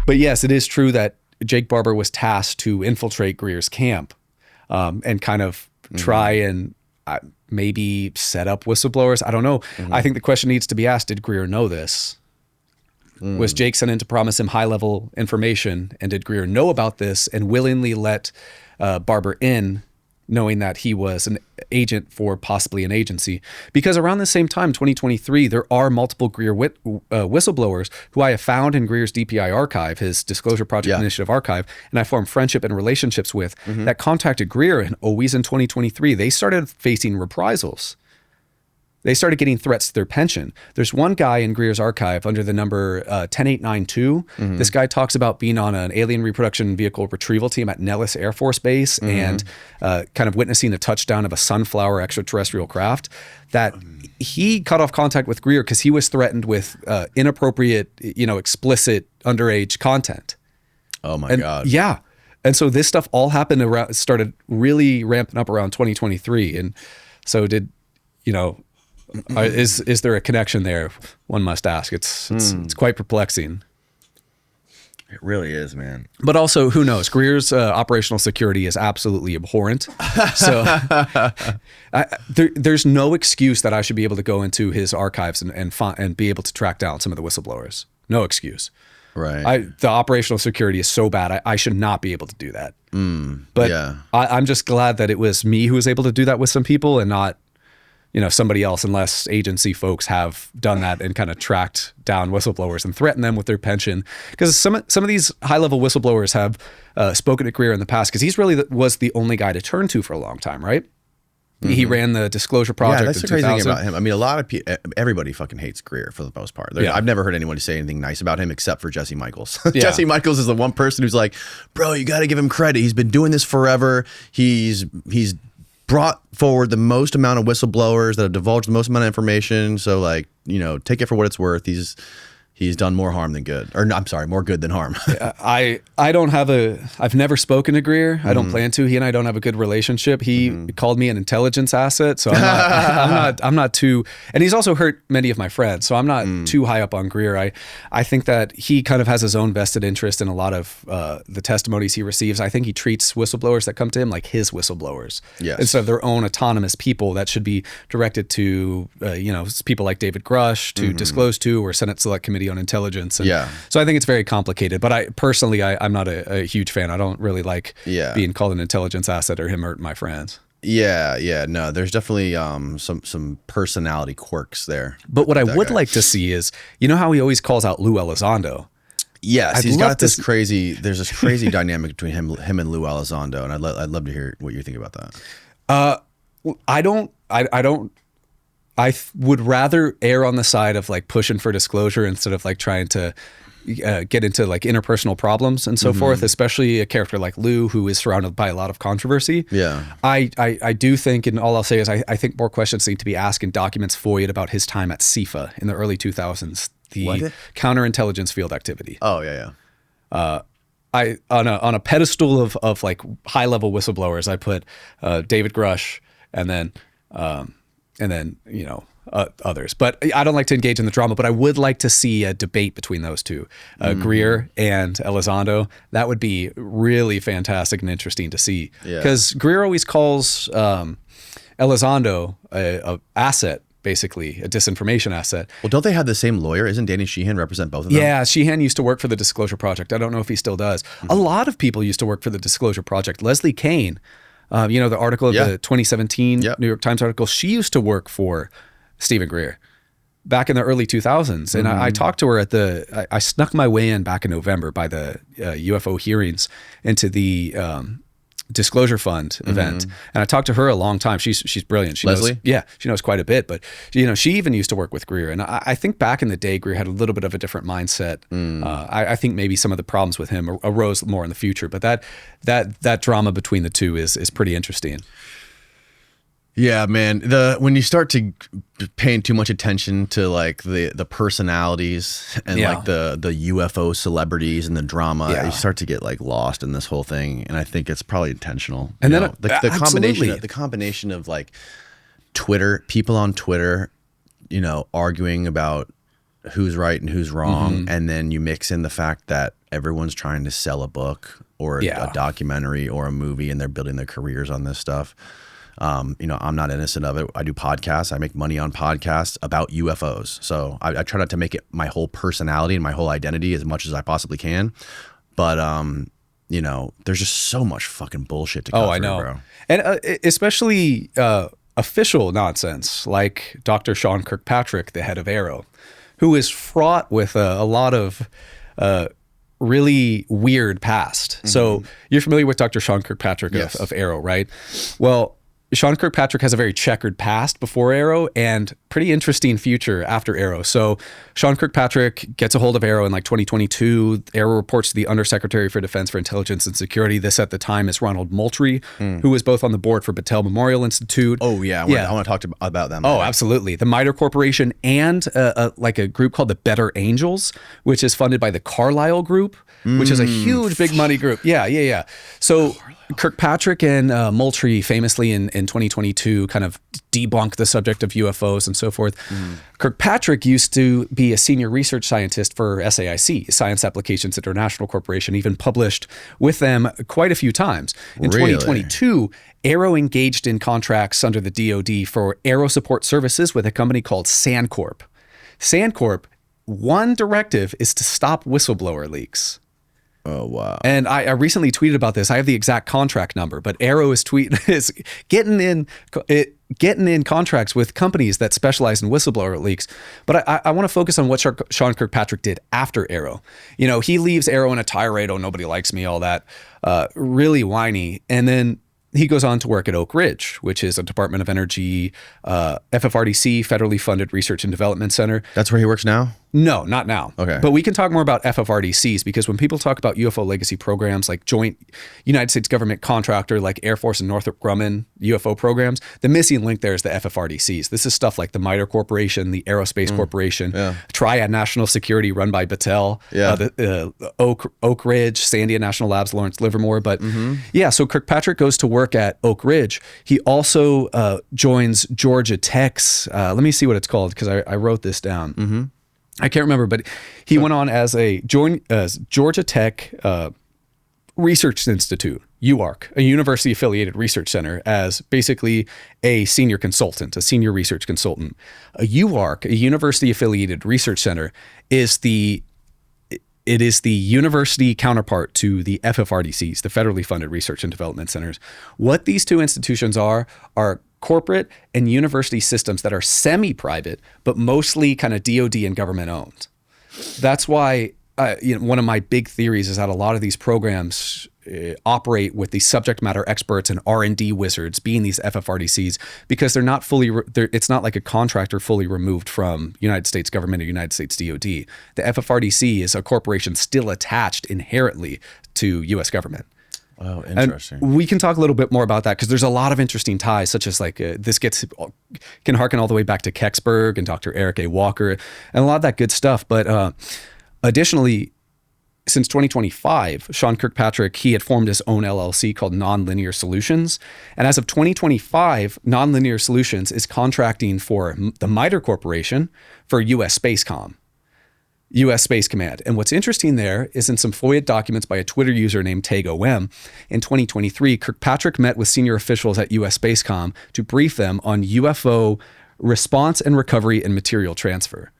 But yes, it is true that Jake Barber was tasked to infiltrate Greer's camp and kind of try and maybe set up whistleblowers. I don't know. I think the question needs to be asked, did Greer know this? Was Jake sent in to promise him high-level information, and did Greer know about this and willingly let Barber in, knowing that he was an agent for possibly an agency? Because around the same time, 2023, there are multiple Greer whistleblowers who I have found in Greer's DPI archive, his Disclosure Project Initiative archive, and I formed friendship and relationships with, that contacted Greer, and always in 2023, they started facing reprisals. They started getting threats to their pension. There's one guy in Greer's archive under the number 10892. This guy talks about being on an alien reproduction vehicle retrieval team at Nellis Air Force Base and kind of witnessing the touchdown of a Sunflower extraterrestrial craft. That he cut off contact with Greer because he was threatened with inappropriate, explicit underage content. Oh my God. Yeah. And so this stuff all happened started really ramping up around 2023. And so is there a connection there? One must ask. It's quite perplexing. It really is, man. But also, who knows? Greer's operational security is absolutely abhorrent. So there's no excuse that I should be able to go into his archives and be able to track down some of the whistleblowers. No excuse. Right. The operational security is so bad. I should not be able to do that. But I'm just glad that it was me who was able to do that with some people and not somebody else, unless agency folks have done that and kind of tracked down whistleblowers and threatened them with their pension. Because some of these high-level whistleblowers have spoken to Greer in the past, because he's really was the only guy to turn to for a long time, right? He ran the Disclosure Project. Yeah, that's in the crazy 2000. thing about him. I mean, a lot of people, everybody fucking hates Greer for the most part. I've never heard anyone say anything nice about him except for Jesse Michaels. Jesse Michaels is the one person who's like, bro, you got to give him credit. He's been doing this forever. He's brought forward the most amount of whistleblowers that have divulged the most amount of information. So take it for what it's worth. He's done more harm than good, or I'm sorry, more good than harm. I've never spoken to Greer. I don't plan to. He and I don't have a good relationship. He called me an intelligence asset. So I'm not too, and he's also hurt many of my friends. So I'm not too high up on Greer. I think that he kind of has his own vested interest in a lot of the testimonies he receives. I think he treats whistleblowers that come to him like his whistleblowers, instead of their own autonomous people that should be directed to, people like David Grush to disclose to, or Senate Select Committee on Intelligence. And so I think it's very complicated, but I'm not a huge fan. I don't really like being called an intelligence asset or him hurting my friends. No, there's definitely some personality quirks there. But what I would like to see is, how he always calls out Lou Elizondo? Yes, he's got this crazy, there's this crazy dynamic between him and Lou Elizondo, and I'd love to hear what you think about that. I would rather err on the side of pushing for disclosure instead of trying to get into interpersonal problems and so forth, especially a character like Lou, who is surrounded by a lot of controversy. Yeah. I do think, and all I'll say is I think more questions need to be asked in documents FOIA'd about his time at CIFA in the early 2000s, the counterintelligence field activity. Oh, yeah. On a pedestal of high level whistleblowers, I put David Grush and then others. But I don't like to engage in the drama, but I would like to see a debate between those two, Greer and Elizondo. That would be really fantastic and interesting to see. Because Greer always calls Elizondo a asset, basically, a disinformation asset. Well, don't they have the same lawyer? Isn't Danny Sheehan represent both of them? Yeah, Sheehan used to work for the Disclosure Project. I don't know if he still does. A lot of people used to work for the Disclosure Project. Leslie Kane, the article of the 2017 New York Times article, she used to work for Stephen Greer back in the early 2000s. And I talked to her I snuck my way in back in November by the UFO hearings into the Disclosure Fund event. And I talked to her a long time. She's brilliant. Leslie? She knows quite a bit, but she even used to work with Greer. And I think back in the day, Greer had a little bit of a different mindset. I think maybe some of the problems with him arose more in the future, but that drama between the two is pretty interesting. Yeah, man. When you start to paying too much attention to the personalities and the UFO celebrities and the drama, you start to get lost in this whole thing. And I think it's probably intentional. And then the combination of Twitter, people on Twitter, arguing about who's right and who's wrong, and then you mix in the fact that everyone's trying to sell a book or a documentary or a movie, and they're building their careers on this stuff. You know, I'm not innocent of it. I do podcasts. I make money on podcasts about UFOs. So I try not to make it my whole personality and my whole identity as much as I possibly can. But, you know, there's just so much fucking bullshit to cut through, bro. And especially official nonsense like Dr. Sean Kirkpatrick, the head of AARO, who is fraught with a lot of really weird past. So you're familiar with Dr. Sean Kirkpatrick of AARO, right? Well, Sean Kirkpatrick has a very checkered past before AARO and pretty interesting future after AARO. So Sean Kirkpatrick gets a hold of AARO in like 2022. AARO reports to the Undersecretary for Defense for Intelligence and Security. This at the time is Ronald Moultrie, who was both on the board for Battelle Memorial Institute. Oh yeah, I want to talk about them. Oh, absolutely. The MITRE Corporation and like a group called the Better Angels, which is funded by the Carlyle Group, which is a huge big money group. Yeah. So Kirkpatrick and Moultrie famously in 2022 kind of debunked the subject of UFOs and so forth. Kirkpatrick used to be a senior research scientist for SAIC, Science Applications International Corporation, even published with them quite a few times. In 2022, AARO engaged in contracts under the DoD for AARO support services with a company called Sandcorp. Sandcorp, one directive is to stop whistleblower leaks. Oh, wow. And I recently tweeted about this. I have the exact contract number, but AARO is getting in contracts with companies that specialize in whistleblower leaks. But I want to focus on what Sean Kirkpatrick did after AARO. You know, he leaves AARO in a tirade, oh, nobody likes me, all that, really whiny. And then he goes on to work at Oak Ridge, which is a Department of Energy, FFRDC, federally funded research and development center. That's where he works now? No, not now. Okay. But we can talk more about FFRDCs because when people talk about UFO legacy programs like joint United States government contractor like Air Force and Northrop Grumman UFO programs, the missing link there is the FFRDCs. This is stuff like the MITRE Corporation, the Aerospace Corporation, Triad National Security run by Battelle, the Oak Ridge, Sandia National Labs, Lawrence Livermore. But so Kirkpatrick goes to work at Oak Ridge. He also joins Georgia Tech's, let me see what it's called because I wrote this down. I can't remember, but he went on as Georgia Tech Research Institute, UARC, a university-affiliated research center, as basically a senior consultant, a senior research consultant. A UARC, a university-affiliated research center, is the university counterpart to the FFRDCs, the federally funded research and development centers. What these two institutions are corporate and university systems that are semi-private, but mostly kind of DoD and government owned. That's why one of my big theories is that a lot of these programs operate with the subject matter experts and R&D wizards being these FFRDCs because they're not fully, it's not like a contractor fully removed from United States government or United States DoD. The FFRDC is a corporation still attached inherently to US government. Oh, interesting. And we can talk a little bit more about that because there's a lot of interesting ties, such as like this can harken all the way back to Kecksburg and Dr. Eric A. Walker and a lot of that good stuff. But additionally, since 2025, Sean Kirkpatrick, he had formed his own LLC called Nonlinear Solutions. And as of 2025, Nonlinear Solutions is contracting for the MITRE Corporation for U.S. Spacecom. U.S. Space Command. And what's interesting there is in some FOIA documents by a Twitter user named TagOM, in 2023, Kirkpatrick met with senior officials at U.S. Spacecom to brief them on UFO response and recovery and material transfer.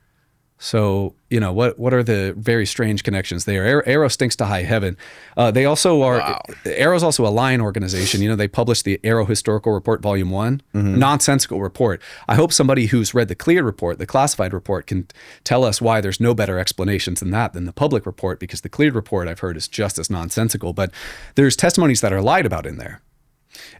So, you know, what are the very strange connections there? AARO stinks to high heaven. They also are, AARO's also a line organization. You know, they published the AARO Historical Report Volume 1, nonsensical report. I hope somebody who's read the cleared report, the classified report, can tell us why there's no better explanations than the public report, because the cleared report I've heard is just as nonsensical. But there's testimonies that are lied about in there.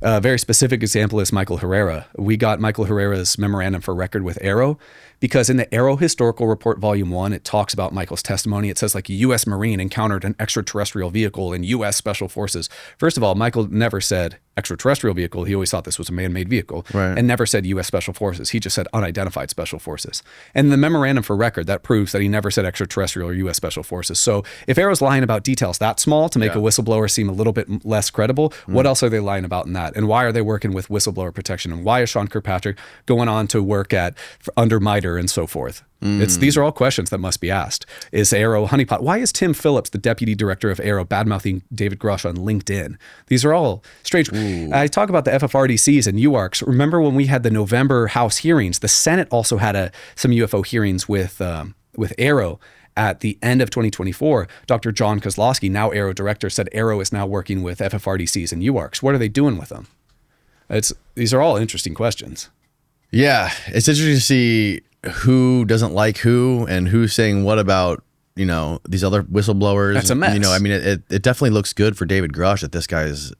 A very specific example is Michael Herrera. We got Michael Herrera's memorandum for record with AARO because in the AARO Historical Report Volume 1, it talks about Michael's testimony. It says like a U.S. Marine encountered an extraterrestrial vehicle in U.S. Special Forces. First of all, Michael never said extraterrestrial vehicle. He always thought this was a man-made vehicle and never said U.S. Special Forces. He just said unidentified Special Forces. And the memorandum for record, that proves that he never said extraterrestrial or U.S. Special Forces. So if AARO's lying about details that small to make a whistleblower seem a little bit less credible, what else are they lying about in that? And why are they working with whistleblower protection? And why is Sean Kirkpatrick going on to work under MITRE and so forth? These are all questions that must be asked. Is AARO honeypot? Why is Tim Phillips, the deputy director of AARO, badmouthing David Grush on LinkedIn? These are all strange. I talk about the FFRDCs and UARCs. Remember when we had the November House hearings? The Senate also had some UFO hearings with AARO. At the end of 2024, Dr. John Kozlowski, now AARO director, said AARO is now working with FFRDCs and UARCs. What are they doing with them? These are all interesting questions. Yeah, it's interesting to see who doesn't like who and who's saying what about, these other whistleblowers. That's a mess. I mean, it definitely looks good for David Grush that this guy is,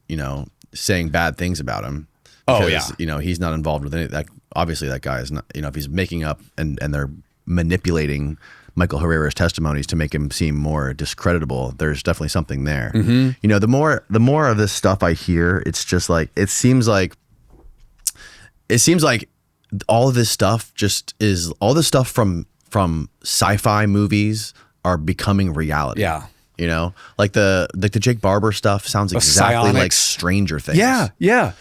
saying bad things about him. Because, he's not involved with any that. Obviously, that guy is not, if he's making up and they're manipulating Michael Herrera's testimonies to make him seem more discreditable, there's definitely something there. The more of this stuff I hear, it's just like, it seems like all of this stuff all this stuff from sci-fi movies are becoming reality. Yeah. Like the Jake Barber stuff sounds exactly like Stranger Things. Yeah.